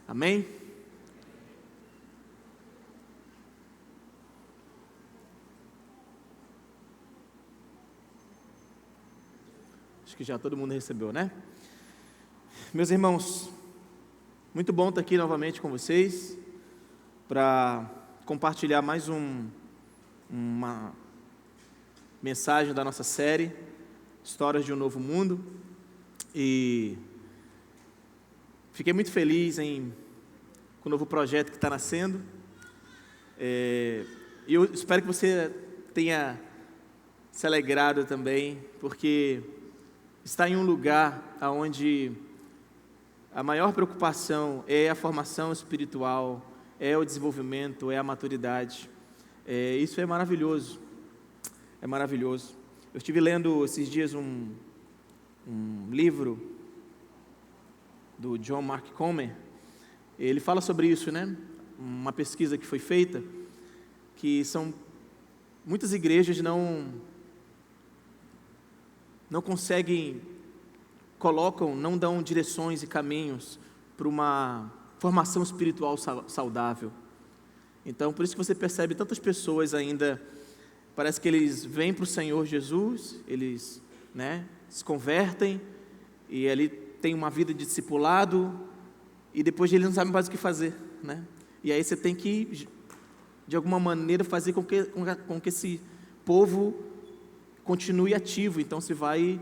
Amém? Acho que já todo mundo recebeu, né? Meus irmãos, muito bom estar aqui novamente com vocês para compartilhar mais uma mensagem da nossa série Histórias de um Novo Mundo. E fiquei muito feliz com o novo projeto que está nascendo. E eu espero que você tenha se alegrado também, porque está em um lugar onde a maior preocupação é a formação espiritual, é o desenvolvimento, é a maturidade. Isso é maravilhoso, é maravilhoso. Eu estive lendo esses dias um livro do John Mark Comer. Ele fala sobre isso, né? Uma pesquisa que foi feita, que são muitas igrejas não conseguem, não dão direções e caminhos para uma formação espiritual saudável. Então, por isso que você percebe tantas pessoas ainda, parece que eles vêm para o Senhor Jesus, eles, se convertem, e ali tem uma vida de discipulado, e depois eles não sabem mais o que fazer, né? E aí você tem que, de alguma maneira, fazer com que esse povo continue ativo. Então você vai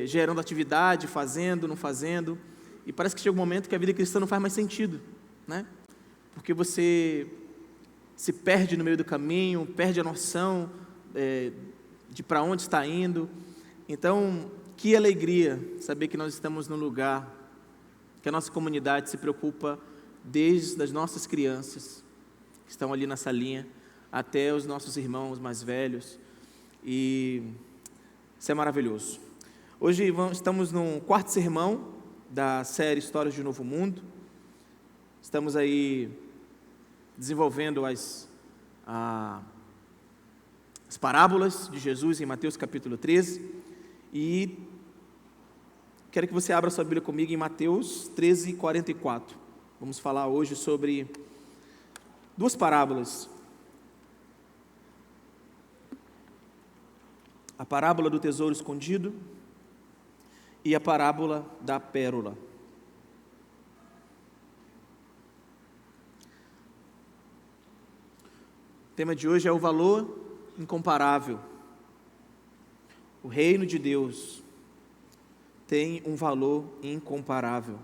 gerando atividade, fazendo, não fazendo, e parece que chega um momento que a vida cristã não faz mais sentido, né? Porque você se perde no meio do caminho, perde a noção de para onde está indo. Então, que alegria saber que nós estamos num lugar que a nossa comunidade se preocupa desde as nossas crianças, que estão ali na salinha, até os nossos irmãos mais velhos, e isso é maravilhoso. Hoje estamos no quarto sermão da série Histórias de um Novo Mundo. Estamos aí desenvolvendo as parábolas de Jesus em Mateus capítulo 13, e quero que você abra sua Bíblia comigo em Mateus 13, 44. Vamos falar hoje sobre duas parábolas. A parábola do tesouro escondido e a parábola da pérola. O tema de hoje é o valor incomparável. O reino de Deus tem um valor incomparável.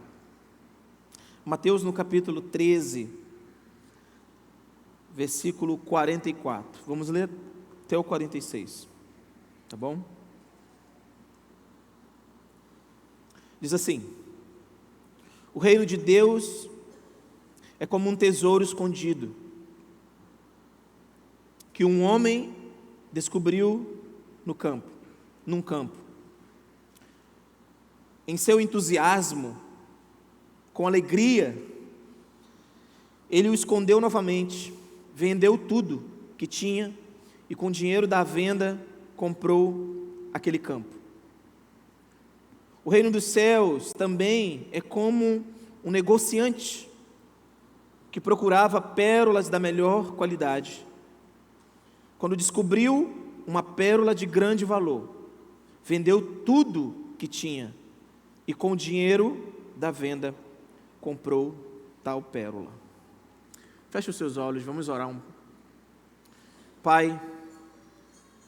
Mateus, no capítulo 13, versículo 44. Vamos ler até o 46, tá bom? Diz assim: o reino de Deus é como um tesouro escondido, que um homem descobriu num campo. Em seu entusiasmo, com alegria, ele o escondeu novamente, vendeu tudo que tinha e com o dinheiro da venda comprou aquele campo. O reino dos céus também é como um negociante que procurava pérolas da melhor qualidade. Quando descobriu uma pérola de grande valor, vendeu tudo que tinha e com o dinheiro da venda comprou tal pérola. Feche os seus olhos, vamos orar. Pai,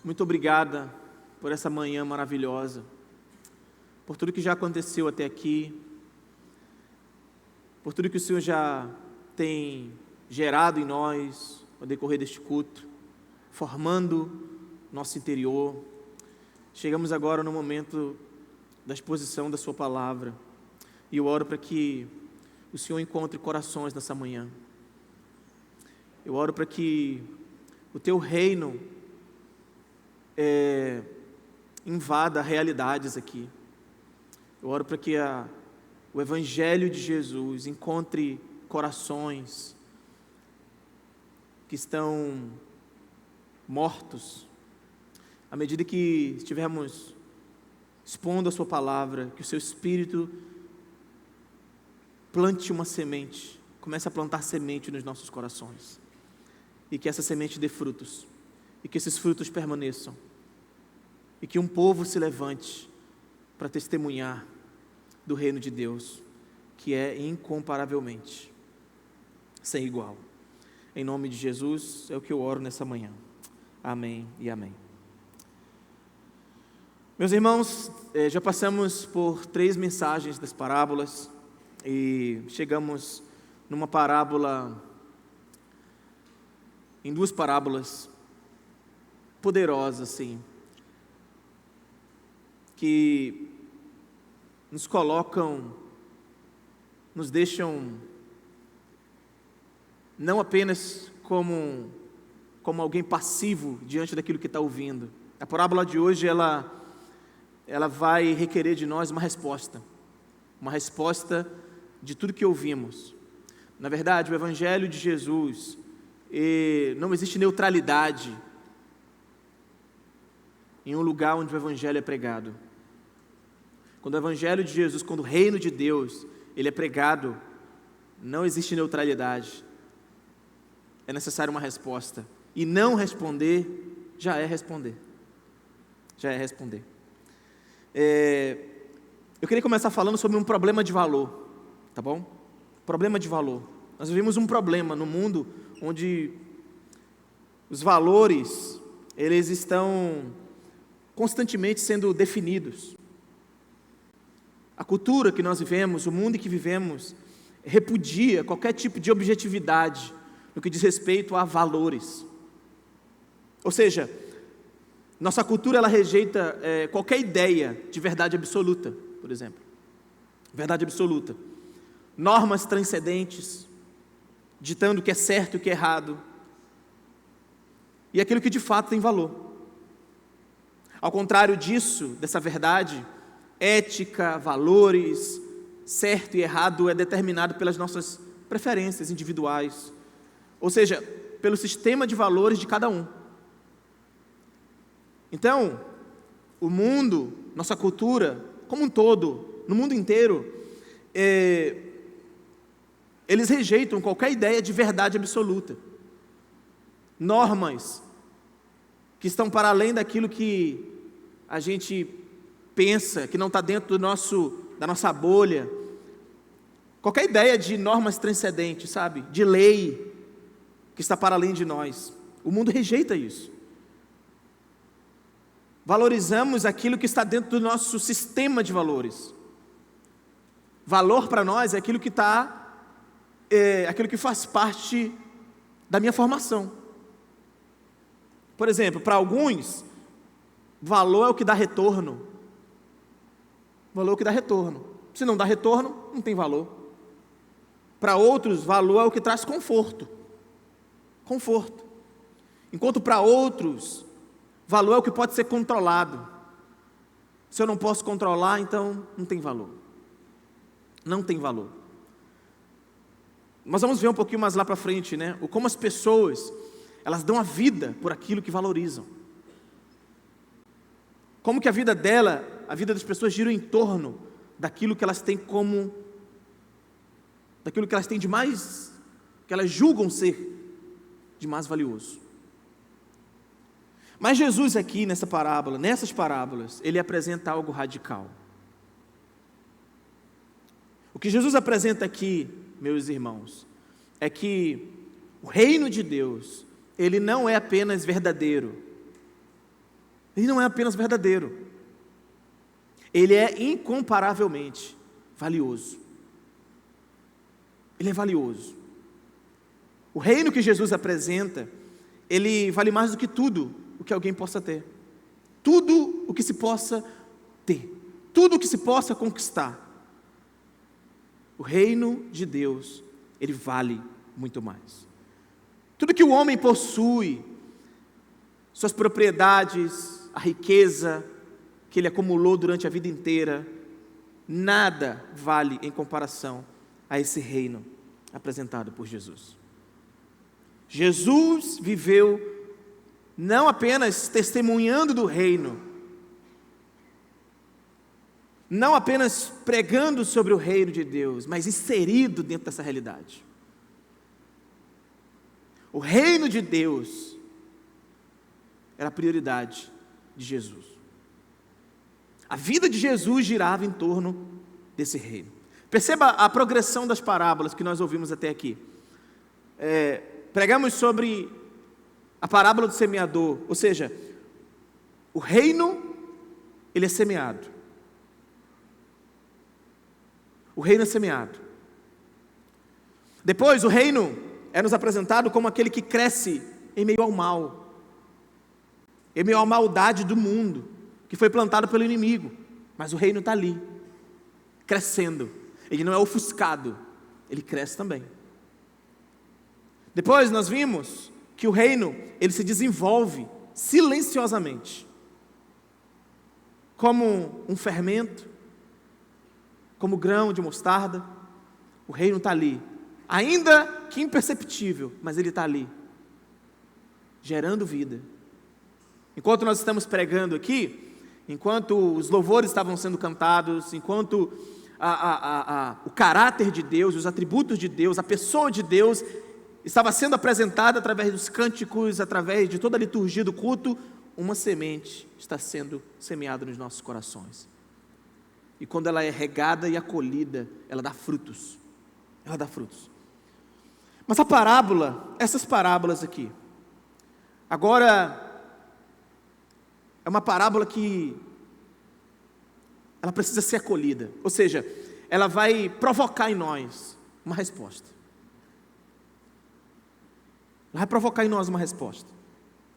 muito obrigada por essa manhã maravilhosa, por tudo que já aconteceu até aqui, por tudo que o Senhor já tem gerado em nós ao decorrer deste culto, formando nosso interior. Chegamos agora no momento da exposição da sua palavra, e eu oro para que o Senhor encontre corações nessa manhã. Eu oro para que o teu reino invada realidades aqui. Eu oro para que o Evangelho de Jesus encontre corações que estão mortos. À medida que estivermos expondo a sua palavra, que o seu Espírito plante uma semente, comece a plantar semente nos nossos corações, e que essa semente dê frutos, e que esses frutos permaneçam, e que um povo se levante para testemunhar do reino de Deus, que é incomparavelmente sem igual. Em nome de Jesus, é o que eu oro nessa manhã. Amém e amém. Meus irmãos, já passamos por 3 mensagens das parábolas e chegamos numa parábola, em 2 parábolas poderosas, assim, que nos colocam, nos deixam não apenas como alguém passivo diante daquilo que está ouvindo. A parábola de hoje, ela vai requerer de nós uma resposta de tudo que ouvimos. Na verdade, o Evangelho de Jesus, não existe neutralidade em um lugar onde o Evangelho é pregado. Quando o Evangelho de Jesus, quando o reino de Deus, ele é pregado, não existe neutralidade. É necessária uma resposta. E não responder, já é responder. Já é responder. Eu queria começar falando sobre um problema de valor, tá bom? Problema de valor. Nós vivemos um problema no mundo onde os valores, eles estão constantemente sendo definidos. A cultura que nós vivemos, o mundo em que vivemos, repudia qualquer tipo de objetividade no que diz respeito a valores. Ou seja, nossa cultura, ela rejeita qualquer ideia de verdade absoluta, por exemplo. Verdade absoluta. Normas transcendentes, ditando o que é certo e o que é errado. E aquilo que de fato tem valor. Ao contrário disso, dessa verdade, ética, valores, certo e errado é determinado pelas nossas preferências individuais. Ou seja, pelo sistema de valores de cada um. Então, o mundo, nossa cultura, como um todo, no mundo inteiro, eles rejeitam qualquer ideia de verdade absoluta. Normas que estão para além daquilo que a gente pensa, que não está dentro da nossa bolha. Qualquer ideia de normas transcendentes, sabe? De lei que está para além de nós. O mundo rejeita isso. Valorizamos aquilo que está dentro do nosso sistema de valores. Valor para nós é aquilo que aquilo que faz parte da minha formação. Por exemplo, para alguns, valor é o que dá retorno. Valor é o que dá retorno. Se não dá retorno, não tem valor. Para outros, valor é o que traz conforto. Conforto. Enquanto para outros, valor é o que pode ser controlado. Se eu não posso controlar, então não tem valor. Não tem valor. Nós vamos ver um pouquinho mais lá para frente, né? Como as pessoas, elas dão a vida por aquilo que valorizam. Como que a vida das pessoas gira em torno daquilo que elas têm daquilo que elas têm de mais, que elas julgam ser de mais valioso. Mas Jesus aqui nessas parábolas, ele apresenta algo radical. O que Jesus apresenta aqui, meus irmãos, é que o reino de Deus, ele não é apenas verdadeiro. Ele não é apenas verdadeiro. Ele é incomparavelmente valioso. Ele é valioso. O reino que Jesus apresenta, ele vale mais do que tudo o que alguém possa ter. Tudo o que se possa ter. Tudo o que se possa conquistar. O reino de Deus, ele vale muito mais. Tudo que o homem possui, suas propriedades, a riqueza que ele acumulou durante a vida inteira, nada vale em comparação a esse reino apresentado por Jesus. Jesus viveu não apenas testemunhando do reino, não apenas pregando sobre o reino de Deus, mas inserido dentro dessa realidade. O reino de Deus era a prioridade de Jesus. A vida de Jesus girava em torno desse reino. Perceba a progressão das parábolas que nós ouvimos até aqui. Pregamos sobre a parábola do semeador, ou seja, o reino, ele é semeado. O reino é semeado. Depois, o reino é nos apresentado como aquele que cresce em meio ao mal, em meio à maldade do mundo, que foi plantado pelo inimigo, mas o reino está ali, crescendo. Ele não é ofuscado, ele cresce também. Depois nós vimos que o reino, ele se desenvolve silenciosamente, como um fermento, como grão de mostarda. O reino está ali, ainda que imperceptível, mas ele está ali, gerando vida. Enquanto nós estamos pregando aqui, enquanto os louvores estavam sendo cantados, enquanto o caráter de Deus, os atributos de Deus, a pessoa de Deus estava sendo apresentada através dos cânticos, através de toda a liturgia do culto, uma semente está sendo semeada nos nossos corações. E quando ela é regada e acolhida, ela dá frutos. Ela dá frutos. Mas a parábola, essas parábolas aqui, agora é uma parábola que ela precisa ser acolhida. Ou seja, ela vai provocar em nós uma resposta. Ela vai provocar em nós uma resposta.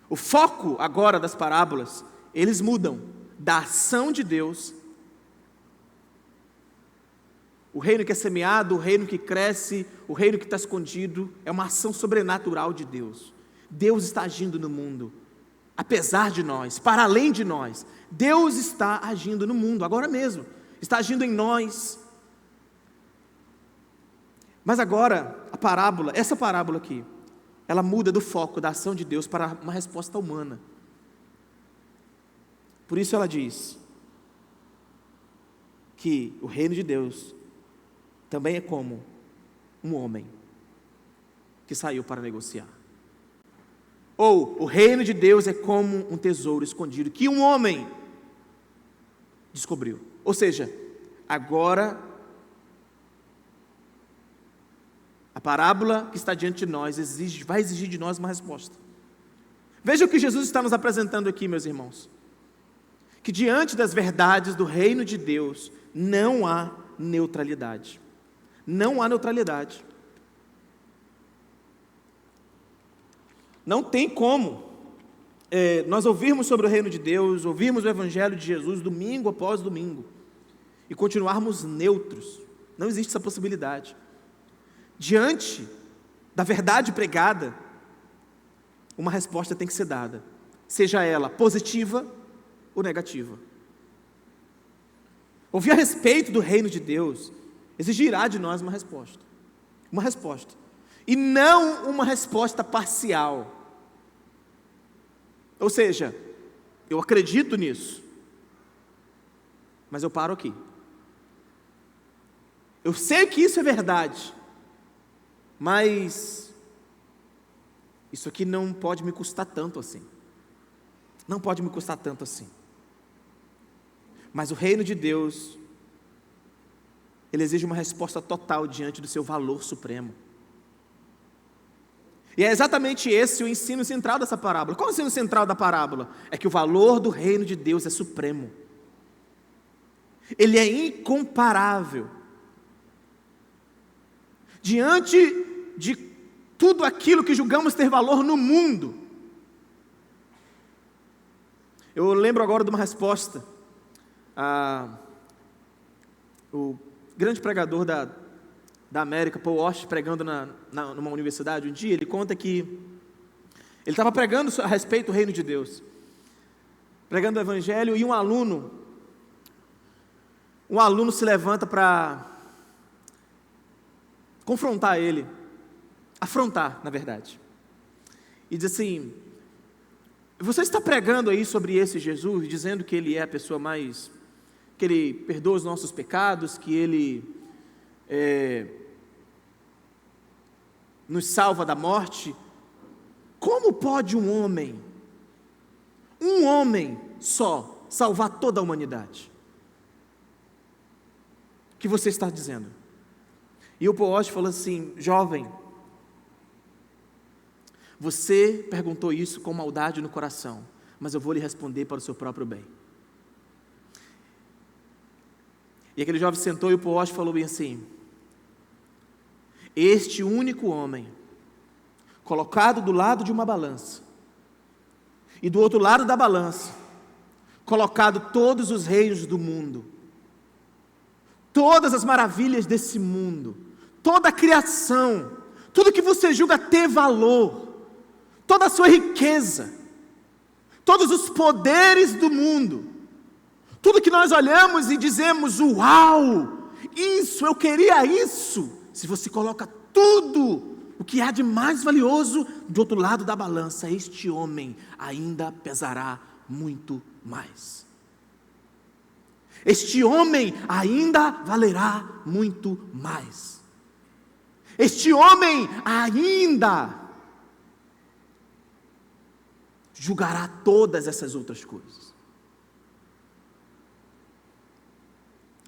O foco agora das parábolas, eles mudam da ação de Deus. O reino que é semeado, o reino que cresce, o reino que está escondido, é uma ação sobrenatural de Deus. Deus está agindo no mundo, apesar de nós, para além de nós. Deus está agindo no mundo, agora mesmo, está agindo em nós. Mas agora, essa parábola aqui, ela muda do foco da ação de Deus para uma resposta humana. Por isso ela diz que o reino de Deus também é como um homem que saiu para negociar. Ou o reino de Deus é como um tesouro escondido que um homem descobriu. Ou seja, agora a parábola que está diante de nós vai exigir de nós uma resposta. Veja o que Jesus está nos apresentando aqui, meus irmãos. Que diante das verdades do reino de Deus não há neutralidade. Não há neutralidade. Não tem como nós ouvirmos sobre o reino de Deus, ouvirmos o evangelho de Jesus domingo após domingo e continuarmos neutros. Não existe essa possibilidade. Diante da verdade pregada, uma resposta tem que ser dada, seja ela positiva ou negativa. Ouvir a respeito do reino de Deus exigirá de nós uma resposta. Uma resposta. E não uma resposta parcial. Ou seja, eu acredito nisso, mas eu paro aqui. Eu sei que isso é verdade, mas isso aqui não pode me custar tanto assim. Não pode me custar tanto assim. Mas o reino de Deus, ele exige uma resposta total diante do seu valor supremo. E é exatamente esse o ensino central dessa parábola. Qual é o ensino central da parábola? É que o valor do reino de Deus é supremo. Ele é incomparável. Diante de tudo aquilo que julgamos ter valor no mundo. Eu lembro agora de uma resposta. O grande pregador da América, Paul Washer, pregando numa universidade um dia, ele conta que ele estava pregando a respeito do reino de Deus, pregando o evangelho, e um aluno se levanta para confrontar ele, afrontar, na verdade, e diz assim: você está pregando aí sobre esse Jesus, dizendo que ele é a pessoa mais que Ele perdoa os nossos pecados, que Ele nos salva da morte. Como pode um homem só, salvar toda a humanidade? O que você está dizendo? E o Paul Washer falou assim: jovem, você perguntou isso com maldade no coração, mas eu vou lhe responder para o seu próprio bem. E aquele jovem sentou e o Paul Washer falou bem assim: este único homem, colocado do lado de uma balança, e do outro lado da balança, colocado todos os reinos do mundo, todas as maravilhas desse mundo, toda a criação, tudo que você julga ter valor, toda a sua riqueza, todos os poderes do mundo, tudo que nós olhamos e dizemos: uau, isso, eu queria isso. Se você coloca tudo o que há de mais valioso do outro lado da balança, este homem ainda pesará muito mais. Este homem ainda valerá muito mais. Este homem ainda julgará todas essas outras coisas.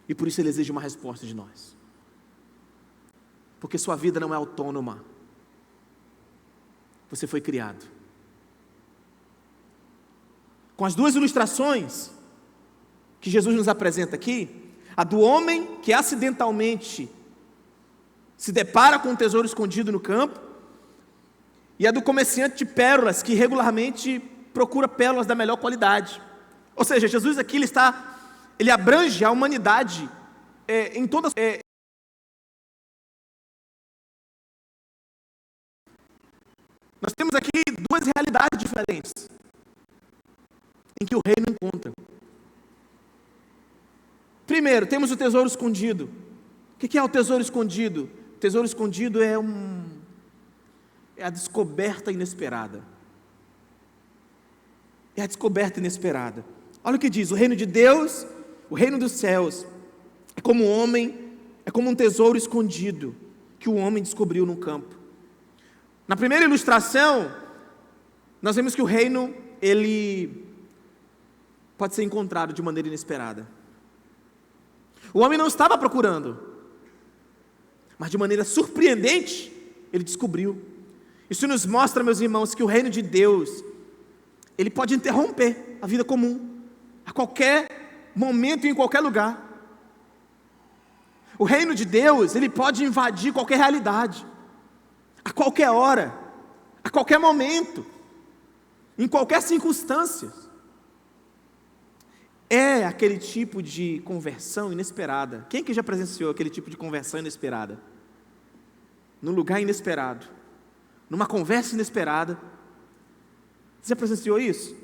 E por isso ele exige uma resposta de nós. Porque sua vida não é autônoma. Você foi criado. Com as duas ilustrações que Jesus nos apresenta aqui, a do homem que acidentalmente se depara com um tesouro escondido no campo, e a do comerciante de pérolas que regularmente procura pérolas da melhor qualidade. Ou seja, Jesus aqui ele abrange a humanidade em todas. Nós temos aqui duas realidades diferentes em que o reino encontra. Primeiro, temos o tesouro escondido. O que é o tesouro escondido? O tesouro escondido é a descoberta inesperada. É a descoberta inesperada. Olha o que diz: o reino de Deus, o reino dos céus, é como um homem, é como um tesouro escondido que o homem descobriu no campo. Na primeira ilustração, nós vemos que o reino, ele pode ser encontrado de maneira inesperada. O homem não estava procurando, mas de maneira surpreendente, ele descobriu. Isso nos mostra, meus irmãos, que o reino de Deus, ele pode interromper a vida comum, a qualquer momento e em qualquer lugar. O reino de Deus, ele pode invadir qualquer realidade, a qualquer hora, a qualquer momento, em qualquer circunstância. É aquele tipo de conversão inesperada. Quem que já presenciou aquele tipo de conversão inesperada? Num lugar inesperado, numa conversa inesperada. Você já presenciou isso?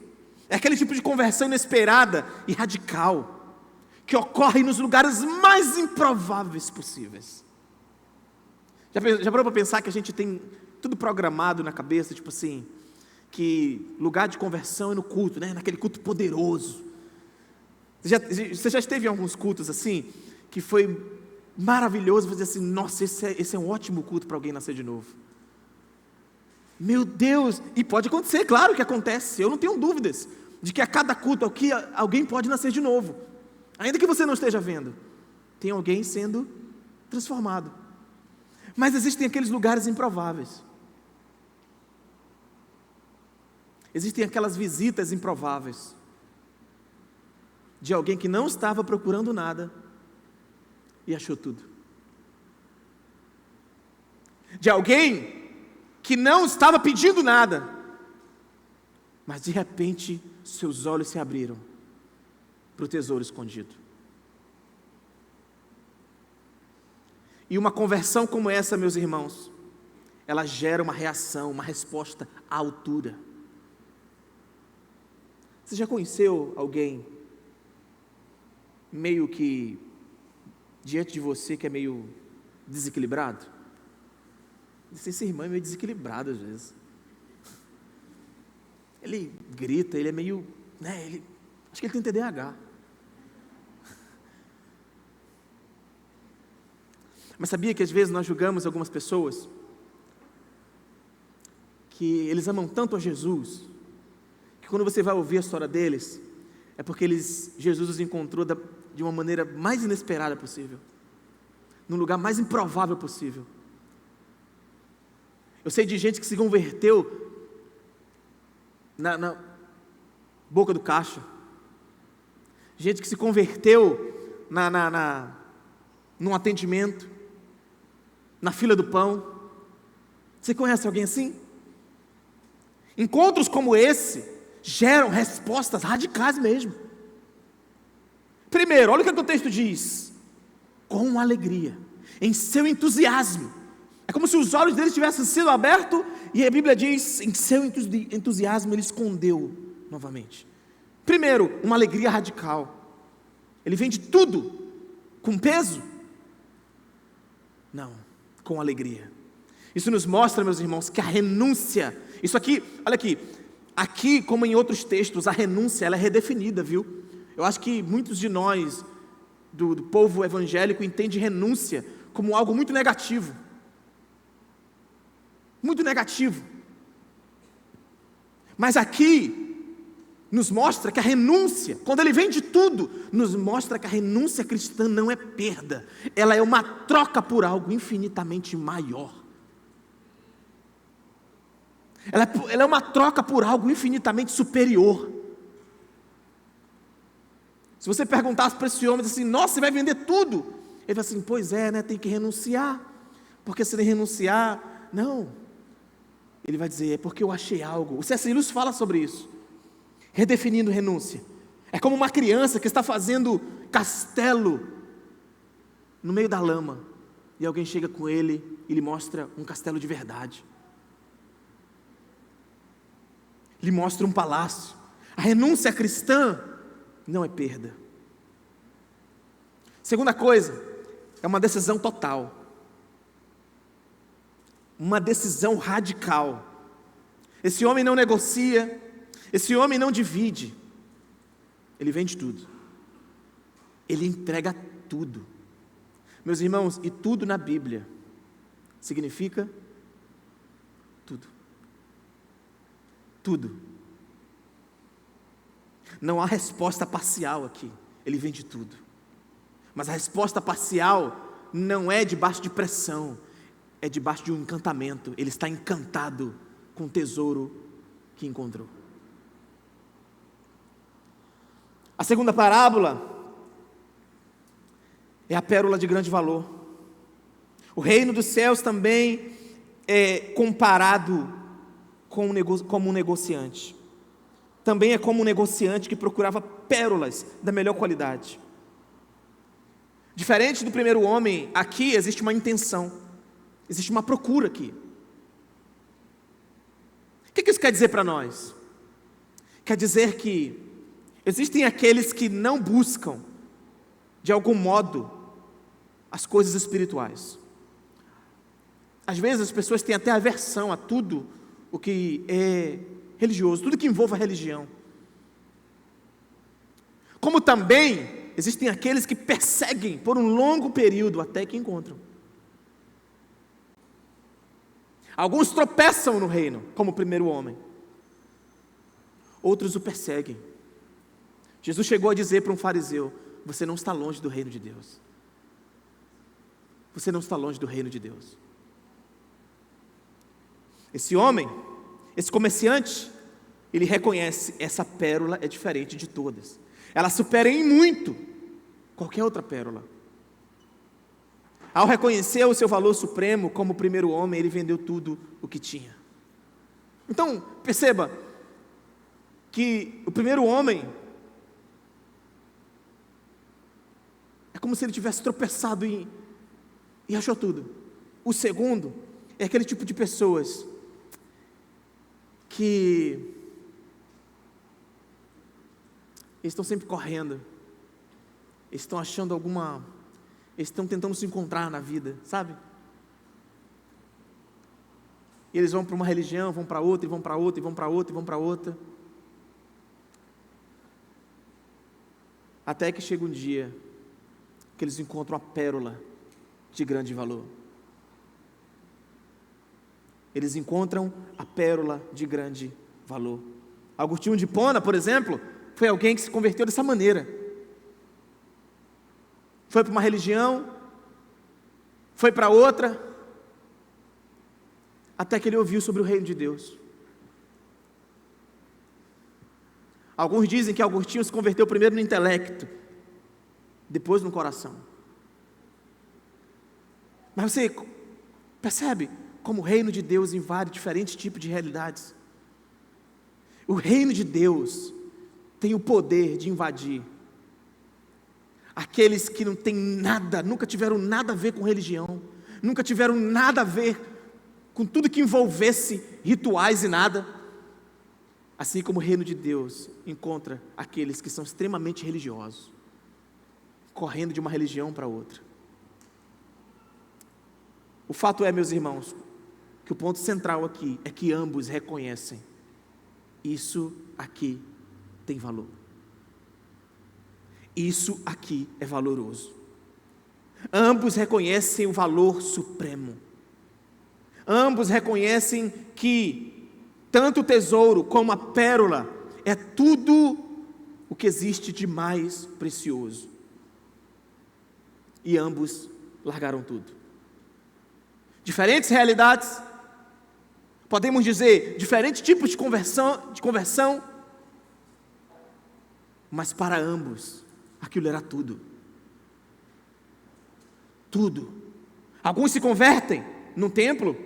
É aquele tipo de conversão inesperada e radical, que ocorre nos lugares mais improváveis possíveis. Já parou para pensar que a gente tem tudo programado na cabeça, tipo assim, que lugar de conversão é no culto, né? Naquele culto poderoso. Você já esteve em alguns cultos assim, que foi maravilhoso, você dizer assim: nossa, esse é um ótimo culto para alguém nascer de novo. Meu Deus, e pode acontecer, claro que acontece, eu não tenho dúvidas de que a cada culto aqui, alguém pode nascer de novo, ainda que você não esteja vendo, tem alguém sendo transformado. Mas existem aqueles lugares improváveis, existem aquelas visitas improváveis, de alguém que não estava procurando nada e achou tudo, de alguém que não estava pedindo nada, mas de repente seus olhos se abriram para o tesouro escondido. E uma conversão como essa, meus irmãos, ela gera uma reação, uma resposta à altura. Você já conheceu alguém meio que diante de você que é meio desequilibrado? Esse irmão é meio desequilibrado às vezes. Ele grita, ele é meio, acho que ele tem TDAH. Mas sabia que às vezes nós julgamos algumas pessoas que eles amam tanto a Jesus, que quando você vai ouvir a história deles, é porque Jesus os encontrou de uma maneira mais inesperada possível, num lugar mais improvável possível. Eu sei de gente que se converteu na boca do caixa, gente que se converteu num atendimento, na fila do pão. Você conhece alguém assim? Encontros como esse geram respostas radicais mesmo. Primeiro, olha o que o texto diz: com alegria, em seu entusiasmo. É como se os olhos deles tivessem sido abertos, e a Bíblia diz, em seu entusiasmo ele escondeu novamente. Primeiro, uma alegria radical. Ele vende tudo com peso? Não, com alegria. Isso nos mostra, meus irmãos, que a renúncia, isso aqui, olha aqui como em outros textos, a renúncia ela é redefinida, viu? Eu acho que muitos de nós, do povo evangélico, entende renúncia como algo muito negativo. Muito negativo. Mas aqui nos mostra que a renúncia, quando ele vem de tudo, nos mostra que a renúncia cristã não é perda, ela é uma troca por algo infinitamente maior. Ela é uma troca por algo infinitamente superior. Se você perguntasse para esse homem assim, nossa, você vai vender tudo? Ele fala assim, pois é, né, tem que renunciar, porque se ele renunciar, não. Ele vai dizer, é porque eu achei algo. O C.S. Lewis fala sobre isso, redefinindo renúncia. É como uma criança que está fazendo castelo no meio da lama, e alguém chega com ele e lhe mostra um castelo de verdade. Lhe mostra um palácio. A renúncia cristã não é perda. Segunda coisa, é uma decisão total. Uma decisão radical. Esse homem não negocia, esse homem não divide, ele vende tudo, ele entrega tudo. Meus irmãos, e tudo na Bíblia significa tudo. Tudo. Não há resposta parcial aqui, ele vende tudo. Mas a resposta parcial não é debaixo de pressão, é debaixo de um encantamento. Ele está encantado com o tesouro que encontrou. A segunda parábola é a pérola de grande valor. O reino dos céus também é comparado como um negociante. Também é como um negociante que procurava pérolas da melhor qualidade. Diferente do primeiro homem, aqui existe uma intenção. Existe uma procura aqui. O que isso quer dizer para nós? Quer dizer que existem aqueles que não buscam, de algum modo, as coisas espirituais. Às vezes as pessoas têm até aversão a tudo o que é religioso, tudo que envolva a religião. Como também existem aqueles que perseguem por um longo período até que encontram. Alguns tropeçam no reino, como o primeiro homem. Outros o perseguem. Jesus chegou a dizer para um fariseu, você não está longe do reino de Deus. Você não está longe do reino de Deus. Esse homem, esse comerciante, ele reconhece, essa pérola é diferente de todas. Ela supera em muito qualquer outra pérola. Ao reconhecer o seu valor supremo como o primeiro homem, ele vendeu tudo o que tinha. Então, perceba que o primeiro homem é como se ele tivesse tropeçado e achou tudo. O segundo é aquele tipo de pessoas que eles estão sempre correndo, eles estão achando eles estão tentando se encontrar na vida, sabe? E eles vão para uma religião, vão para outra, e vão para outra, e vão para outra, e vão para outra. Até que chega um dia que eles encontram a pérola de grande valor. Eles encontram a pérola de grande valor. Agostinho de Hipona, por exemplo, foi alguém que se converteu dessa maneira. Foi para uma religião, foi para outra, até que ele ouviu sobre o reino de Deus. Alguns dizem que Agostinho se converteu primeiro no intelecto, depois no coração. Mas você percebe como o reino de Deus invade diferentes tipos de realidades? O reino de Deus tem o poder de invadir aqueles que não têm nada, nunca tiveram nada a ver com religião, nunca tiveram nada a ver com tudo que envolvesse rituais e nada. Assim como o reino de Deus encontra aqueles que são extremamente religiosos, correndo de uma religião para outra. O fato é, meus irmãos, que o ponto central aqui é que ambos reconhecem: isso aqui tem valor. Isso aqui é valoroso. Ambos reconhecem o valor supremo. Ambos reconhecem que tanto o tesouro como a pérola é tudo o que existe de mais precioso. E ambos largaram tudo. Diferentes realidades, podemos dizer, diferentes tipos de conversão, mas para ambos, aquilo era tudo. Tudo. Alguns se convertem num templo,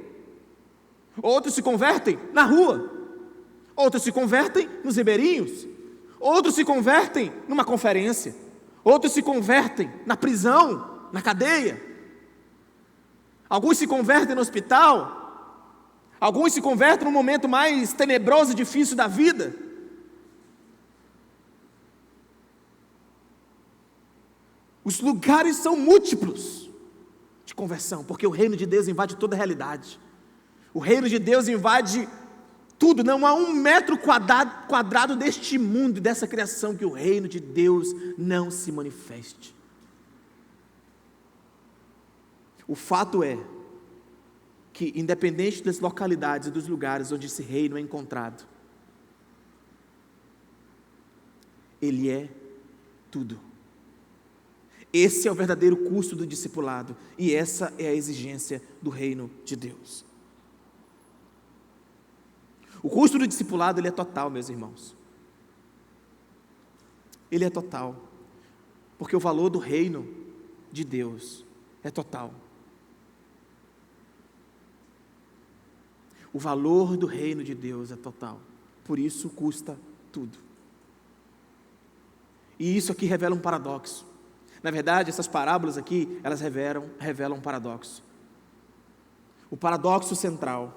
outros se convertem na rua, outros se convertem nos ribeirinhos, outros se convertem numa conferência, outros se convertem na prisão, na cadeia, alguns se convertem no hospital, alguns se convertem no momento mais tenebroso e difícil da vida. Os lugares são múltiplos de conversão, porque o reino de Deus invade toda a realidade. O reino de Deus invade tudo. Não há 1 metro quadrado deste mundo e dessa criação que o reino de Deus não se manifeste. O fato é que, independente das localidades e dos lugares onde esse reino é encontrado, ele é tudo. Esse é o verdadeiro custo do discipulado, e essa é a exigência do reino de Deus. O custo do discipulado, ele é total, meus irmãos. Ele é total, porque o valor do reino de Deus é total. O valor do reino de Deus é total, por isso custa tudo. E isso aqui revela um paradoxo. Na verdade, essas parábolas aqui, elas revelam um paradoxo. O paradoxo central.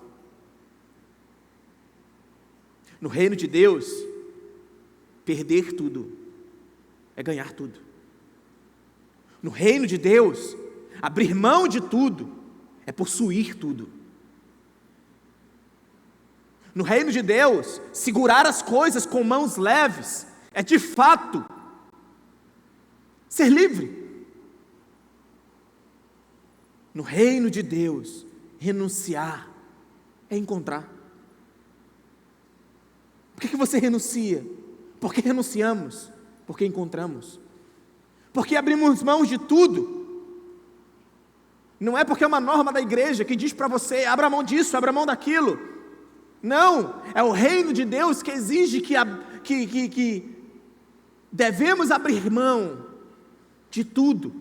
No reino de Deus, perder tudo é ganhar tudo. No reino de Deus, abrir mão de tudo é possuir tudo. No reino de Deus, segurar as coisas com mãos leves é de fato ser livre. No reino de Deus, renunciar é encontrar. Por que você renuncia? Por que renunciamos? Porque encontramos. Porque abrimos mãos de tudo. Não é porque é uma norma da igreja que diz para você, abra mão disso, abra mão daquilo. Não, é o reino de Deus que exige que devemos abrir mão de tudo.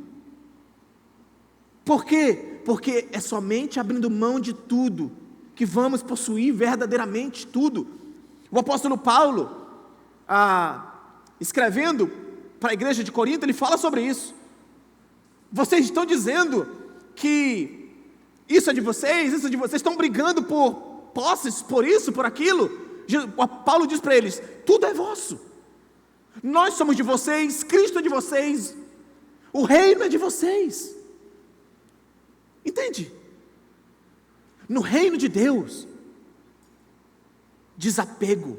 Por quê? Porque é somente abrindo mão de tudo que vamos possuir verdadeiramente tudo. O apóstolo Paulo, escrevendo para a igreja de Corinto, ele fala sobre isso. Vocês estão dizendo que isso é de vocês, estão brigando por posses, por isso, por aquilo. Paulo diz para eles, tudo é vosso. Nós somos de vocês, Cristo é de vocês, o reino é de vocês. Entende? No reino de Deus, desapego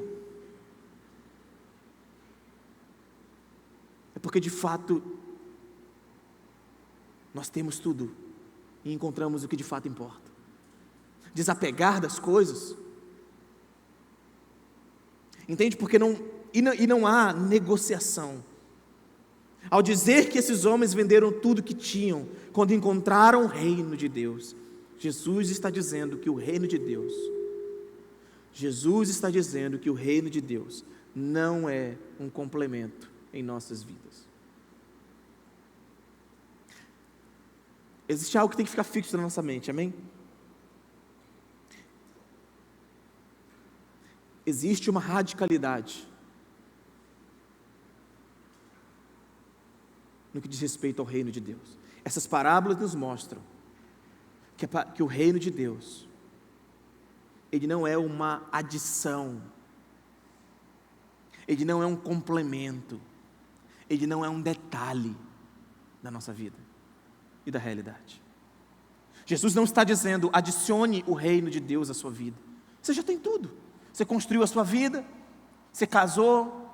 é porque de fato nós temos tudo e encontramos o que de fato importa. Desapegar das coisas. Entende? Porque não há negociação. Ao dizer que esses homens venderam tudo que tinham, quando encontraram o reino de Deus, Jesus está dizendo que o reino de Deus, não é um complemento em nossas vidas. Existe algo que tem que ficar fixo na nossa mente, amém? Existe uma radicalidade no que diz respeito ao reino de Deus. Essas parábolas nos mostram que o reino de Deus, ele não é uma adição, ele não é um complemento, ele não é um detalhe da nossa vida e da realidade. Jesus não está dizendo, adicione o reino de Deus à sua vida. Você já tem tudo. Você construiu a sua vida, você casou,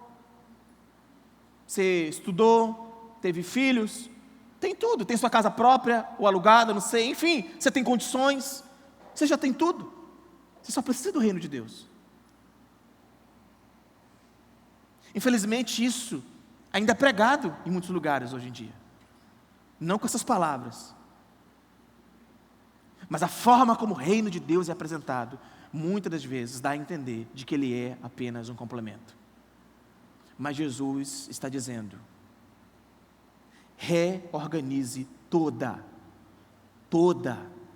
você estudou, teve filhos, tem tudo, tem sua casa própria, ou alugada, não sei, enfim, você tem condições, você já tem tudo, você só precisa do reino de Deus. Infelizmente isso ainda é pregado em muitos lugares hoje em dia, não com essas palavras, mas a forma como o reino de Deus é apresentado, muitas das vezes dá a entender de que ele é apenas um complemento. Mas Jesus está dizendo, reorganize toda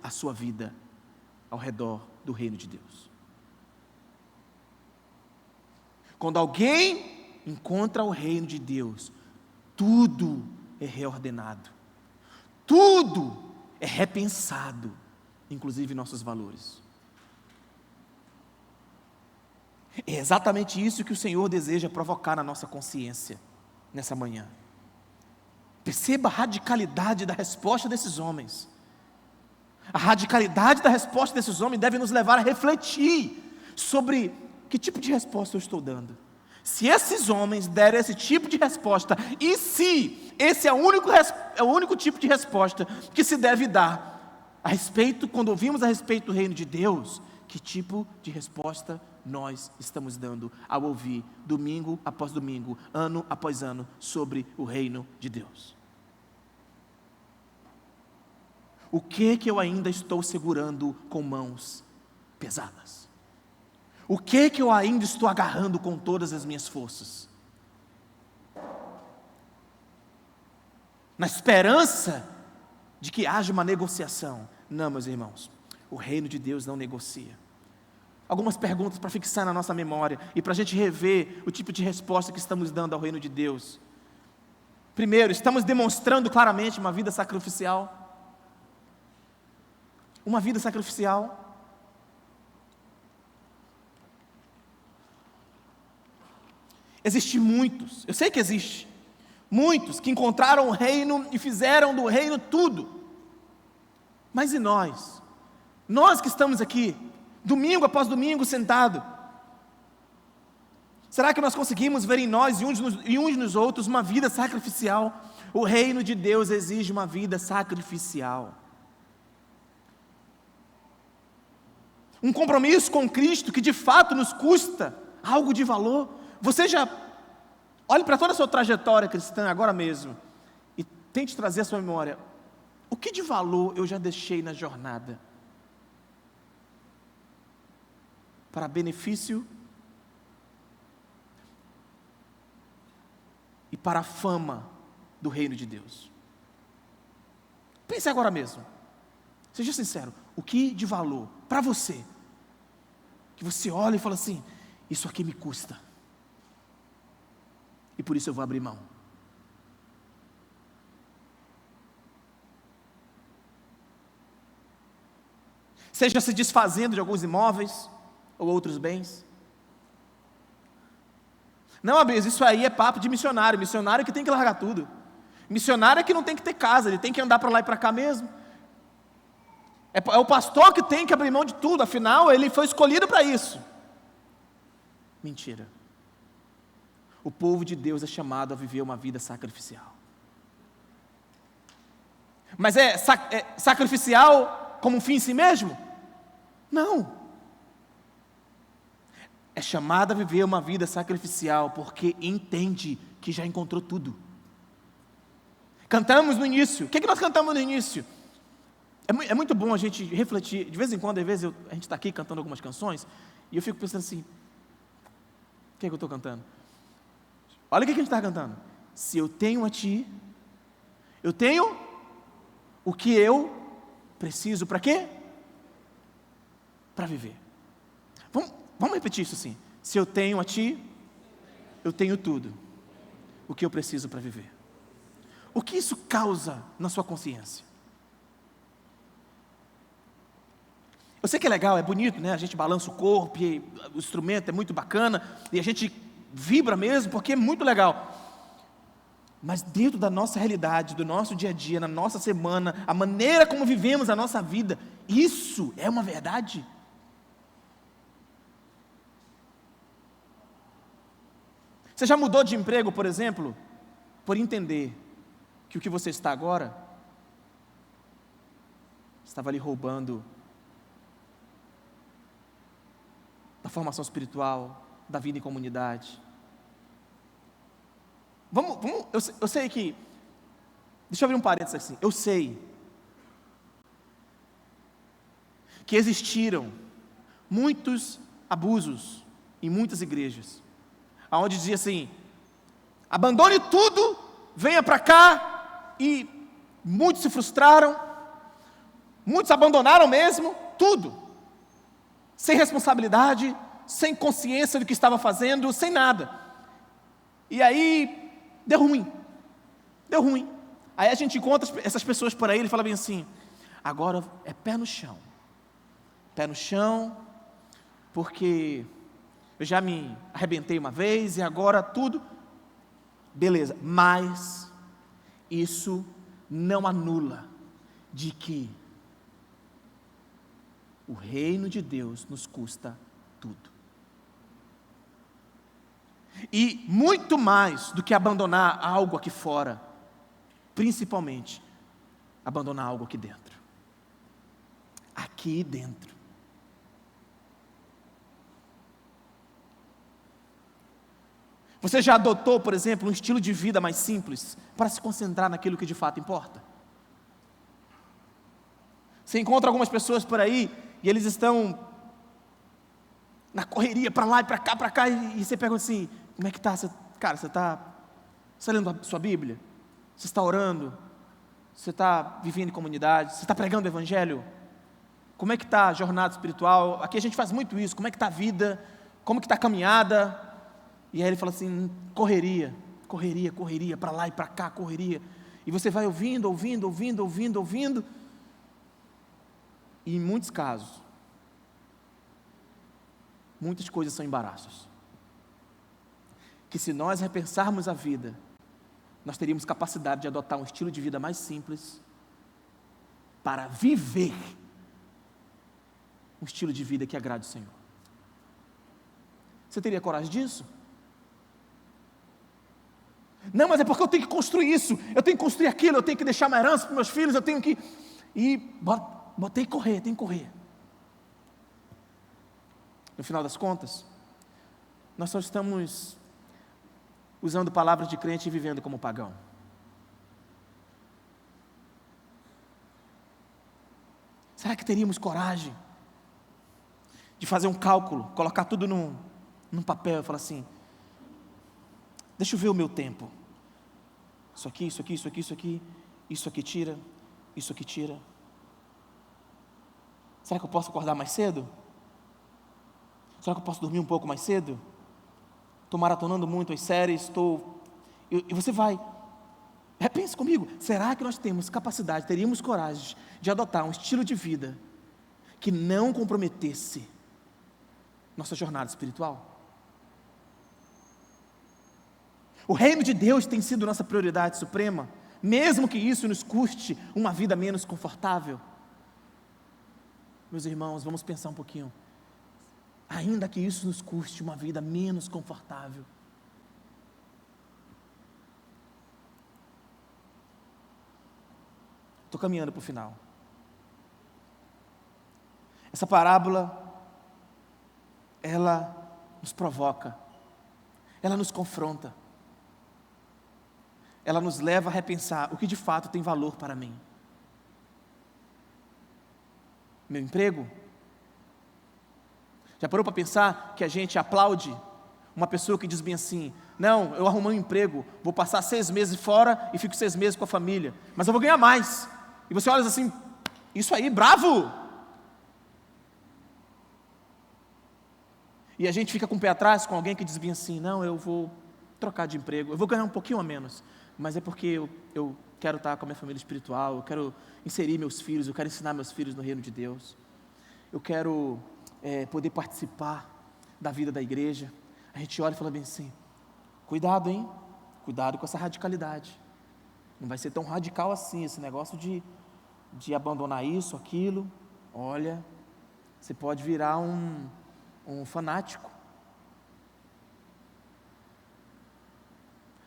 a sua vida ao redor do reino de Deus. Quando alguém encontra o reino de Deus, tudo é reordenado, tudo é repensado, inclusive nossos valores. É exatamente isso que o Senhor deseja provocar na nossa consciência nessa manhã. Perceba a radicalidade da resposta desses homens. A radicalidade da resposta desses homens deve nos levar a refletir sobre que tipo de resposta eu estou dando. Se esses homens deram esse tipo de resposta, e se esse é o único tipo de resposta que se deve dar a respeito, quando ouvimos a respeito do reino de Deus, que tipo de resposta nós estamos dando ao ouvir domingo após domingo, ano após ano, sobre o reino de Deus? O que eu ainda estou segurando com mãos pesadas? O que eu ainda estou agarrando com todas as minhas forças? Na esperança de que haja uma negociação. Não, meus irmãos, o reino de Deus não negocia. Algumas perguntas para fixar na nossa memória e para a gente rever o tipo de resposta que estamos dando ao reino de Deus. Primeiro, estamos demonstrando claramente uma vida sacrificial? Uma vida sacrificial? Existem muitos, eu sei que existe, muitos que encontraram o reino e fizeram do reino tudo. Mas e nós? Nós que estamos aqui, domingo após domingo sentado, será que nós conseguimos ver em nós e uns nos outros uma vida sacrificial? O reino de Deus exige uma vida sacrificial. Um compromisso com Cristo que de fato nos custa algo de valor. Você já olhe para toda a sua trajetória cristã agora mesmo e tente trazer à sua memória, o que de valor eu já deixei na jornada para benefício e para a fama do reino de Deus? Pense agora mesmo, seja sincero, o que de valor para você, que você olha e fala assim, isso aqui me custa, e por isso eu vou abrir mão. Seja se desfazendo de alguns imóveis ou outros bens. Não, Abis, isso aí é papo de missionário. Missionário que tem que largar tudo. Missionário é que não tem que ter casa, ele tem que andar para lá e para cá mesmo. É o pastor que tem que abrir mão de tudo, afinal ele foi escolhido para isso. Mentira. O povo de Deus é chamado a viver uma vida sacrificial. Mas é sacrificial como um fim em si mesmo? Não. É chamado a viver uma vida sacrificial porque entende que já encontrou tudo. Cantamos no início. O que nós cantamos no início? É muito bom a gente refletir. De vez em quando, a gente está aqui cantando algumas canções e eu fico pensando assim, o que eu estou cantando? Olha o que a gente está cantando. Se eu tenho a Ti, eu tenho o que eu preciso para quê? Para viver. Vamos repetir isso assim. Se eu tenho a Ti, eu tenho tudo o que eu preciso para viver. O que isso causa na sua consciência? Eu sei que é legal, é bonito, né? A gente balança o corpo, e o instrumento é muito bacana, e a gente vibra mesmo, porque é muito legal. Mas dentro da nossa realidade, do nosso dia a dia, na nossa semana, a maneira como vivemos a nossa vida, isso é uma verdade? Você já mudou de emprego, por exemplo, por entender que o que você está agora estava ali roubando da formação espiritual, da vida em comunidade? Eu sei que, deixa eu abrir um parênteses assim, eu sei que existiram muitos abusos em muitas igrejas, onde dizia assim, abandone tudo, venha para cá, e muitos se frustraram, muitos abandonaram mesmo, tudo, sem responsabilidade, sem consciência do que estava fazendo, sem nada, e aí, deu ruim, aí a gente encontra essas pessoas por aí, ele fala bem assim, agora é pé no chão, porque eu já me arrebentei uma vez, e agora tudo, beleza, mas isso não anula de que o reino de Deus nos custa tudo. E muito mais do que abandonar algo aqui fora, principalmente, abandonar algo aqui dentro. Aqui dentro. Você já adotou, por exemplo, um estilo de vida mais simples para se concentrar naquilo que de fato importa? Você encontra algumas pessoas por aí e eles estão na correria para lá e para cá, e você pergunta assim, como é que está? Cara, você está lendo a sua Bíblia? Você está orando? Você está vivendo em comunidade? Você está pregando o Evangelho? Como é que está a jornada espiritual? Aqui a gente faz muito isso, como é que está a vida? Como que está a caminhada? E aí ele fala assim, correria, para lá e para cá, correria. E você vai ouvindo, e em muitos casos, muitas coisas são embaraços. Que se nós repensarmos a vida, nós teríamos capacidade de adotar um estilo de vida mais simples, para viver um estilo de vida que agrade o Senhor. Você teria coragem disso? Não, mas é porque eu tenho que construir isso, eu tenho que construir aquilo, eu tenho que deixar uma herança para meus filhos, eu tenho que... E tem que correr. No final das contas, nós só estamos usando palavras de crente e vivendo como pagão. Será que teríamos coragem de fazer um cálculo, colocar tudo num papel e falar assim, deixa eu ver o meu tempo. Isso aqui tira, isso aqui tira. Será que eu posso acordar mais cedo? Será que eu posso dormir um pouco mais cedo? Estou maratonando muito as séries, e você vai. Repense comigo, será que nós temos capacidade, teríamos coragem de adotar um estilo de vida que não comprometesse nossa jornada espiritual? O reino de Deus tem sido nossa prioridade suprema, mesmo que isso nos custe uma vida menos confortável. Meus irmãos, vamos pensar um pouquinho. Ainda que isso nos custe uma vida menos confortável, Estou caminhando para o final. Essa parábola, ela nos provoca, ela nos confronta, ela nos leva a repensar o que de fato tem valor para mim. Meu emprego? Já parou para pensar que a gente aplaude uma pessoa que diz bem assim: não, eu arrumei um emprego, vou passar 6 meses fora e fico 6 meses com a família, mas eu vou ganhar mais. E você olha assim: isso aí, bravo! E a gente fica com o pé atrás com alguém que diz bem assim: não, eu vou trocar de emprego, eu vou ganhar um pouquinho a menos, mas é porque eu quero estar com a minha família espiritual, eu quero inserir meus filhos, eu quero ensinar meus filhos no reino de Deus, eu quero poder participar da vida da igreja. A gente olha e fala bem assim: cuidado, hein? Cuidado com essa radicalidade. Não vai ser tão radical assim, esse negócio de abandonar isso, aquilo. Olha, você pode virar um fanático.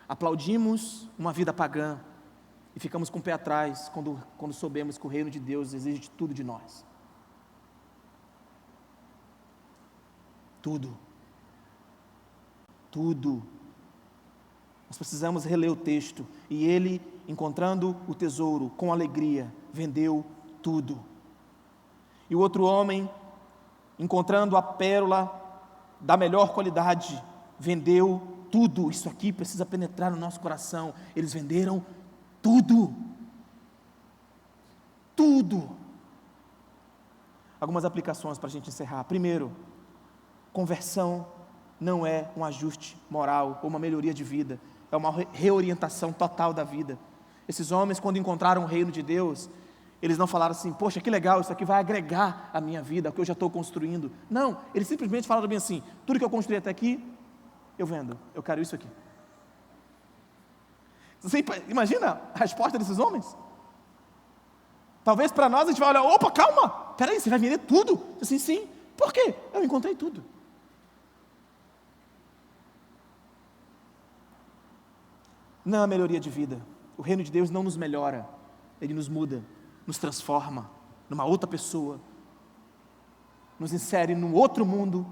Aplaudimos uma vida pagã e ficamos com o pé atrás quando soubemos que o reino de Deus exige tudo de nós. Tudo. Tudo. Nós precisamos reler o texto. E ele, encontrando o tesouro com alegria, vendeu tudo. E o outro homem, encontrando a pérola da melhor qualidade, vendeu tudo. Isso aqui precisa penetrar no nosso coração. Eles venderam tudo. Tudo. Algumas aplicações para a gente encerrar. Primeiro, conversão não é um ajuste moral ou uma melhoria de vida, é uma reorientação total da vida. Esses homens, quando encontraram o reino de Deus, eles não falaram assim: poxa, que legal, isso aqui vai agregar a minha vida, o que eu já estou construindo. Não, eles simplesmente falaram bem assim: tudo que eu construí até aqui, eu vendo, eu quero isso aqui. Você imagina a resposta desses homens? Talvez para nós a gente vai olhar: opa, calma, peraí, você vai vender tudo? Assim, sim, por quê? Eu encontrei tudo. Não é uma melhoria de vida. O reino de Deus não nos melhora, ele nos muda, nos transforma numa outra pessoa, nos insere num outro mundo,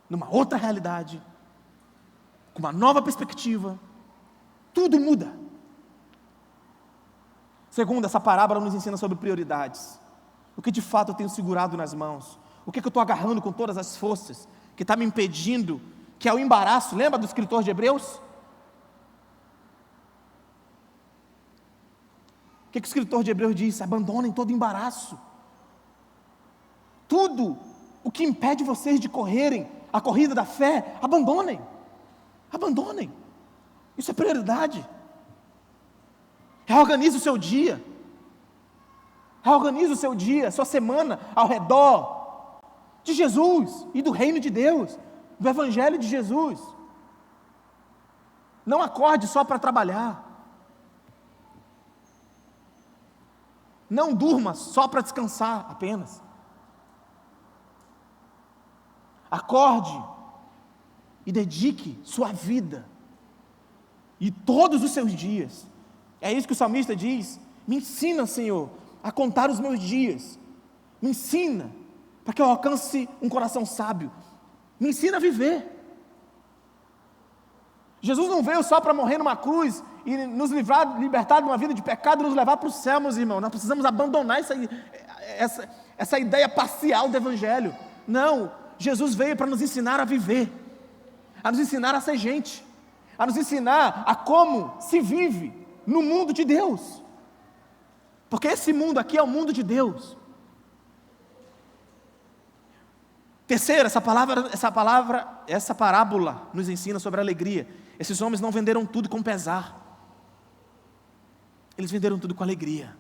numa outra realidade, com uma nova perspectiva. Tudo muda. Segundo, essa parábola nos ensina sobre prioridades. O que de fato eu tenho segurado nas mãos? O que eu estou agarrando com todas as forças, que está me impedindo, que é o embaraço. Lembra do escritor de Hebreus? O que o escritor de Hebreus diz? Abandonem todo embaraço. Tudo o que impede vocês de correrem a corrida da fé, abandonem. Abandonem. Isso é prioridade. Reorganize o seu dia. Reorganize o seu dia, sua semana ao redor de Jesus e do reino de Deus, do evangelho de Jesus. Não acorde só para trabalhar. Não durma só para descansar apenas. Acorde e dedique sua vida e todos os seus dias. É isso que o salmista diz: me ensina, Senhor, a contar os meus dias. Me ensina, para que eu alcance um coração sábio. Me ensina a viver. Jesus não veio só para morrer numa cruz e nos libertar de uma vida de pecado e nos levar para o céu, meus irmãos. Nós precisamos abandonar essa ideia parcial do evangelho. Não, Jesus veio para nos ensinar a viver, a nos ensinar a ser gente, a nos ensinar a como se vive no mundo de Deus, porque esse mundo aqui é o mundo de Deus. Terceiro, essa parábola nos ensina sobre a alegria. Esses homens não venderam tudo com pesar, eles venderam tudo com alegria.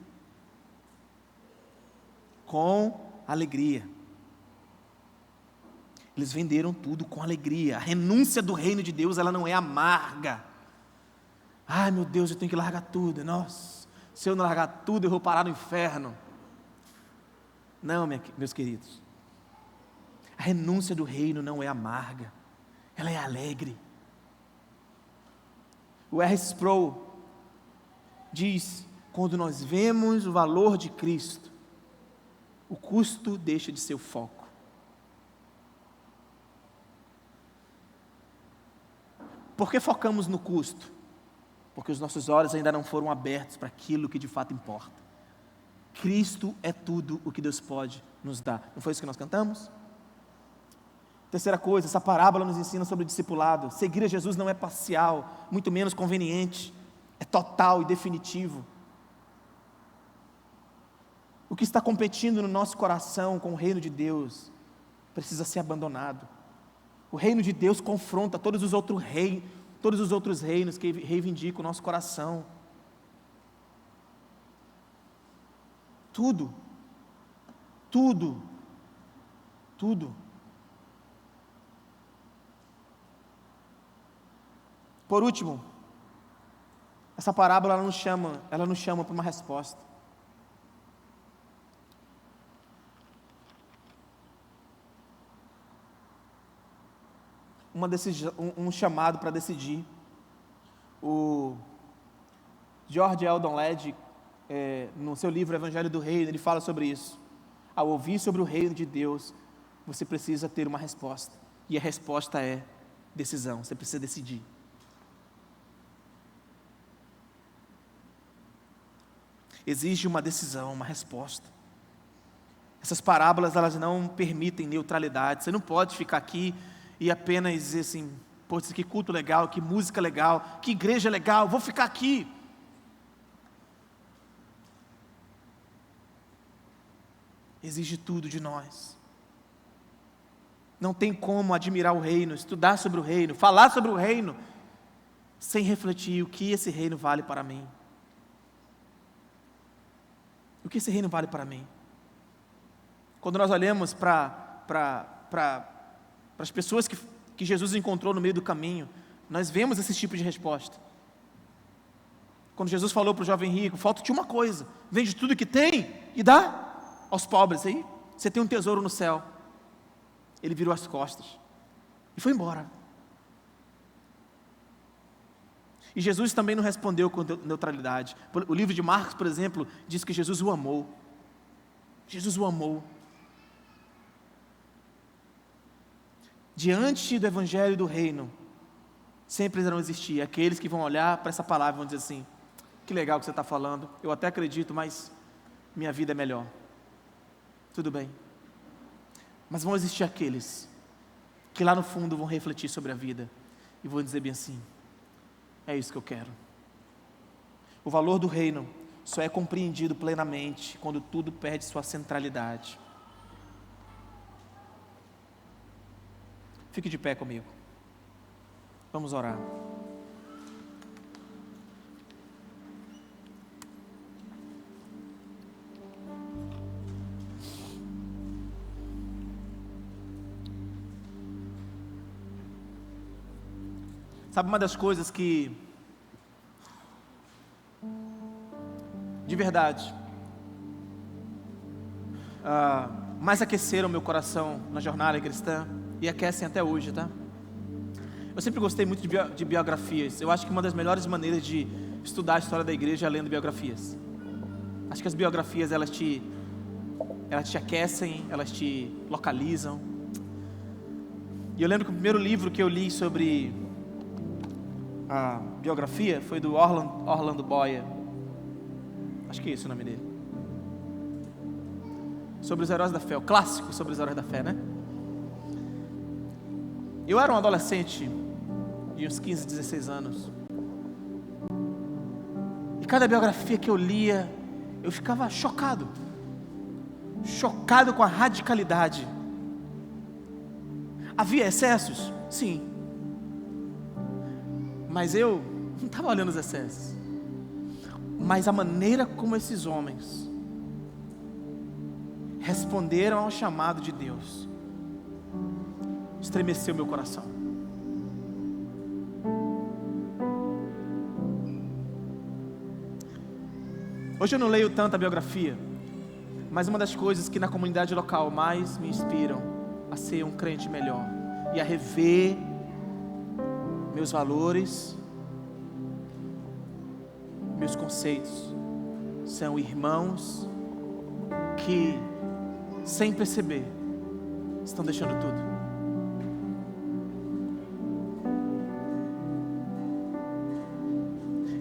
Com alegria. Eles venderam tudo com alegria. A renúncia do reino de Deus, ela não é amarga. Ai, meu Deus, eu tenho que largar tudo. Nossa, se eu não largar tudo, eu vou parar no inferno. Não, meus queridos. A renúncia do reino não é amarga, ela é alegre. O R. Sproul diz: Quando nós vemos o valor de Cristo, o custo deixa de ser o foco. Por que focamos no custo? Porque os nossos olhos ainda não foram abertos para aquilo que de fato importa. Cristo é tudo o que Deus pode nos dar. Não foi isso que nós cantamos? Terceira coisa, essa parábola nos ensina sobre o discipulado. Seguir a Jesus não é parcial, muito menos conveniente. É total e definitivo. O que está competindo no nosso coração com o reino de Deus precisa ser abandonado. O reino de Deus confronta todos os outros reinos que reivindicam o nosso coração. Tudo. Por último, essa parábola ela nos chama para uma resposta. Um chamado para decidir. O George Eldon Ladd, no seu livro Evangelho do Reino, ele fala sobre isso. Ao ouvir sobre o reino de Deus, você precisa ter uma resposta. E a resposta é decisão, você precisa decidir. Exige uma decisão, uma resposta. Essas parábolas, elas não permitem neutralidade. Você não pode ficar aqui e apenas dizer assim, pô, que culto legal, que música legal, que igreja legal, vou ficar aqui. Exige tudo de nós. Não tem como admirar o reino, estudar sobre o reino, falar sobre o reino, sem refletir o que esse reino vale para mim. O que esse reino vale para mim? Quando nós olhamos para as pessoas que Jesus encontrou no meio do caminho, nós vemos esse tipo de resposta. Quando Jesus falou para o jovem rico, falta-te uma coisa, vende tudo que tem e dá aos pobres, aí você tem um tesouro no céu. Ele virou as costas e foi embora. E Jesus também não respondeu com neutralidade. O livro de Marcos, por exemplo, diz que Jesus o amou. Jesus o amou. Diante do evangelho do reino, sempre irão existir aqueles que vão olhar para essa palavra e vão dizer assim, que legal que você está falando, eu até acredito, mas minha vida é melhor. Tudo bem. Mas vão existir aqueles que lá no fundo vão refletir sobre a vida e vão dizer bem assim, é isso que eu quero. O valor do reino só é compreendido plenamente quando tudo perde sua centralidade. Fique de pé comigo. Vamos orar. Sabe uma das coisas que, de verdade, mais aqueceram meu coração na jornada cristã, e aquecem até hoje, tá? Eu sempre gostei muito de biografias. Eu acho que uma das melhores maneiras de estudar a história da igreja é lendo biografias. Acho que as biografias, elas te aquecem, elas te localizam. E eu lembro que o primeiro livro que eu li sobre a biografia foi do Orlando Boyer. Acho que é esse o nome dele. Sobre os heróis da fé, o clássico sobre os heróis da fé, né? Eu era um adolescente de uns 15, 16 anos. E cada biografia que eu lia, eu ficava chocado. Chocado com a radicalidade. Havia excessos? Sim. Mas eu não estava olhando os excessos. Mas a maneira como esses homens responderam ao chamado de Deus estremeceu meu coração. Hoje eu não leio tanta biografia, mas uma das coisas que na comunidade local mais me inspiram a ser um crente melhor e a rever meus valores, meus conceitos, são irmãos que, sem perceber, estão deixando tudo.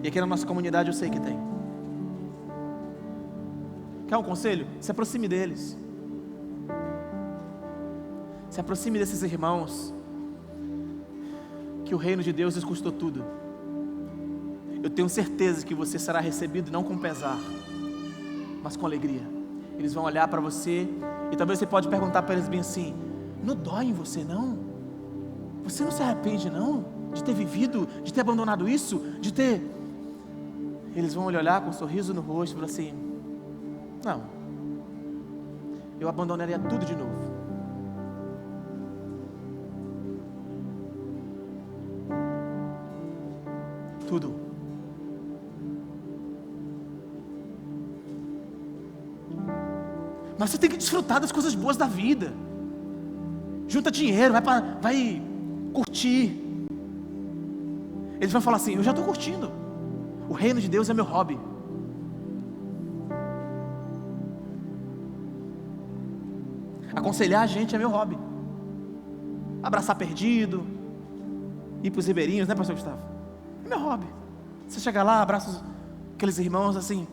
E aqui na nossa comunidade eu sei que tem. Quer um conselho? Se aproxime deles. Se aproxime desses irmãos que o reino de Deus lhes custou tudo. Eu tenho certeza que você será recebido não com pesar, mas com alegria. Eles vão olhar para você e talvez você pode perguntar para eles bem assim: não dói em você não? Você não se arrepende não? De ter vivido, de ter abandonado isso, de ter... Eles vão olhar com um sorriso no rosto e falar assim: não, eu abandonaria tudo de novo. Tudo. Mas você tem que desfrutar das coisas boas da vida. Junta dinheiro, vai curtir. Eles vão falar assim: eu já estou curtindo. O reino de Deus é meu hobby. Aconselhar a gente é meu hobby. Abraçar perdido, ir para os ribeirinhos, né, pastor Gustavo? É meu hobby. Você chega lá, abraça aqueles irmãos assim: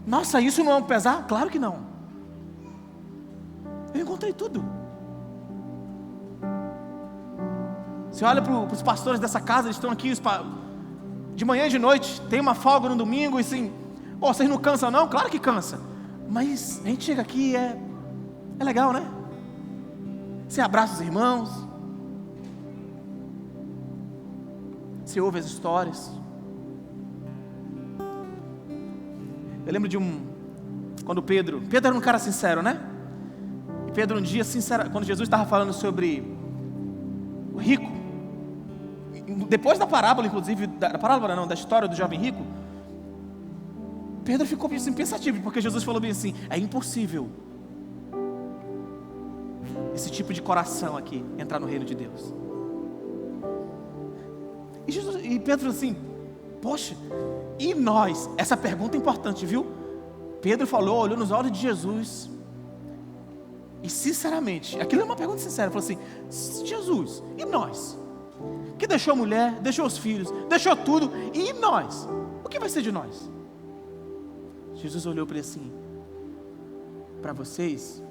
nossa, isso não é um pesar? Claro que não. Eu encontrei tudo. Você olha para os pastores dessa casa, eles estão aqui de manhã e de noite, tem uma folga no domingo e assim, vocês não cansam não? Claro que cansa. Mas a gente chega aqui e é legal, né? Você abraça os irmãos, você ouve as histórias. Eu lembro de quando Pedro era um cara sincero, né? E Pedro um dia, sincero, quando Jesus estava falando sobre o rico, depois da parábola, inclusive, da história do jovem rico, Pedro ficou assim, pensativo, porque Jesus falou bem assim: é impossível esse tipo de coração aqui entrar no reino de Deus. E Pedro falou assim: poxa, e nós? Essa pergunta é importante, viu? Pedro falou, olhou nos olhos de Jesus, e sinceramente, aquilo é uma pergunta sincera, falou assim: Jesus, e nós? Que deixou a mulher, deixou os filhos, deixou tudo, e nós? O que vai ser de nós? Jesus olhou para ele assim: para vocês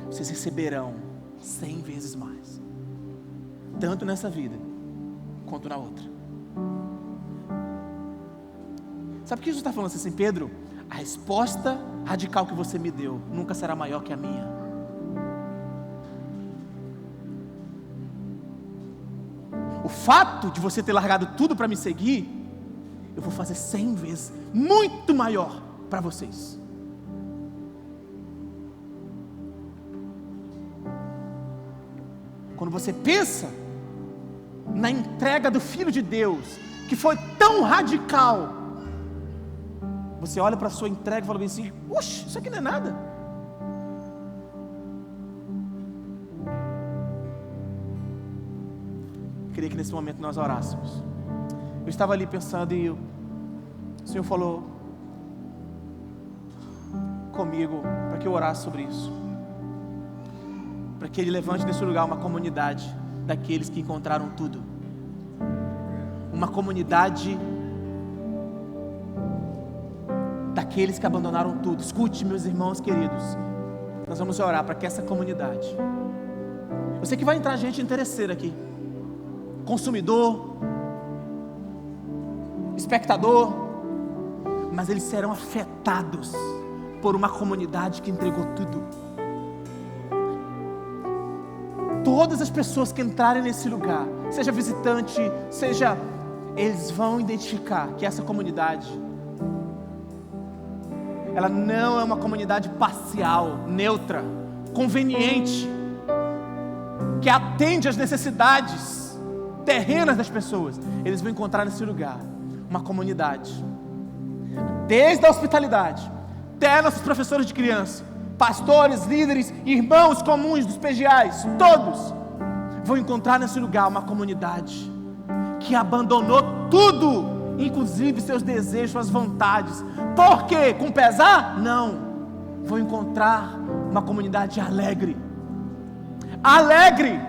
receberão 100 vezes mais, tanto nessa vida quanto na outra. Sabe o que Jesus está falando assim: Pedro, a resposta radical que você me deu nunca será maior que a minha. O fato de você ter largado tudo para me seguir, eu vou fazer 100 vezes muito maior para vocês. Quando você pensa na entrega do Filho de Deus, que foi tão radical, você olha para a sua entrega e fala bem assim: oxe, isso aqui não é nada. Eu queria que nesse momento nós orássemos. Eu estava ali pensando e o Senhor falou comigo para que eu orasse sobre isso, para que Ele levante nesse lugar uma comunidade daqueles que encontraram tudo, uma comunidade daqueles que abandonaram tudo. Escute, meus irmãos queridos, nós vamos orar para que essa comunidade, eu sei que vai entrar gente interesseira aqui, consumidor, espectador, mas eles serão afetados por uma comunidade que entregou tudo. Todas as pessoas que entrarem nesse lugar, seja visitante, seja, eles vão identificar que essa comunidade, ela não é uma comunidade parcial, neutra, conveniente, que atende às necessidades terrenas das pessoas. Eles vão encontrar nesse lugar uma comunidade, desde a hospitalidade até nossos professores de criança, pastores, líderes, irmãos comuns dos PGAs, todos vão encontrar nesse lugar uma comunidade que abandonou tudo inclusive seus desejos, suas vontades. Por quê? Com pesar? Não. Vou encontrar uma comunidade alegre. Alegre.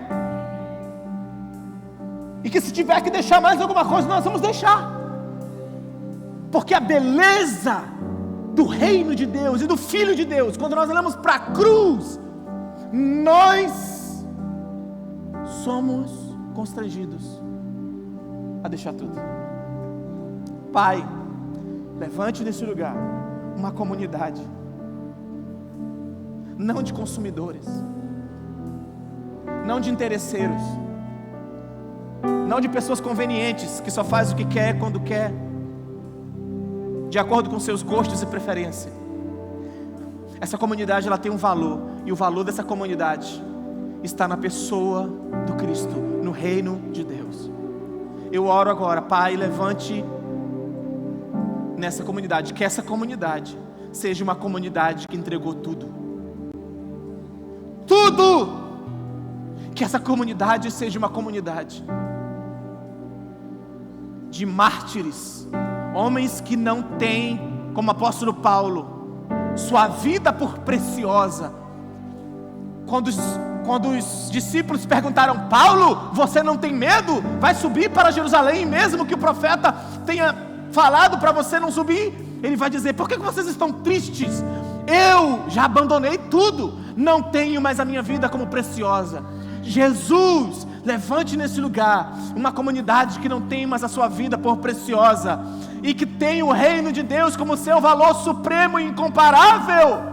E que se tiver que deixar mais alguma coisa, nós vamos deixar. Porque a beleza do reino de Deus e do Filho de Deus, quando nós olhamos para a cruz, nós somos constrangidos a deixar tudo. Pai, levante nesse lugar uma comunidade, não de consumidores, não de interesseiros, não de pessoas convenientes que só faz o que quer quando quer, de acordo com seus gostos e preferência. Essa comunidade, ela tem um valor, e o valor dessa comunidade está na pessoa do Cristo, no reino de Deus. Eu oro agora, Pai, levante nessa comunidade, que essa comunidade seja uma comunidade que entregou tudo. Tudo! Que essa comunidade seja uma comunidade de mártires, homens que não têm, como o apóstolo Paulo, sua vida por preciosa. Quando os discípulos perguntaram: Paulo, você não tem medo? Vai subir para Jerusalém, mesmo que o profeta tenha falado para você não subir? Ele vai dizer: por que vocês estão tristes? Eu já abandonei tudo, não tenho mais a minha vida como preciosa. Jesus, levante nesse lugar uma comunidade que não tem mais a sua vida por preciosa, e que tem o reino de Deus como seu valor supremo e incomparável.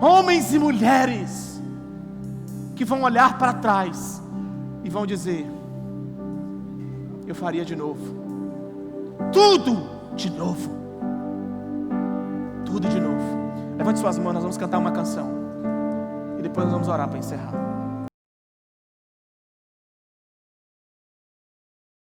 Homens e mulheres que vão olhar para trás e vão dizer: eu faria de novo, tudo de novo, tudo de novo. Levante suas mãos, nós vamos cantar uma canção e depois nós vamos orar para encerrar.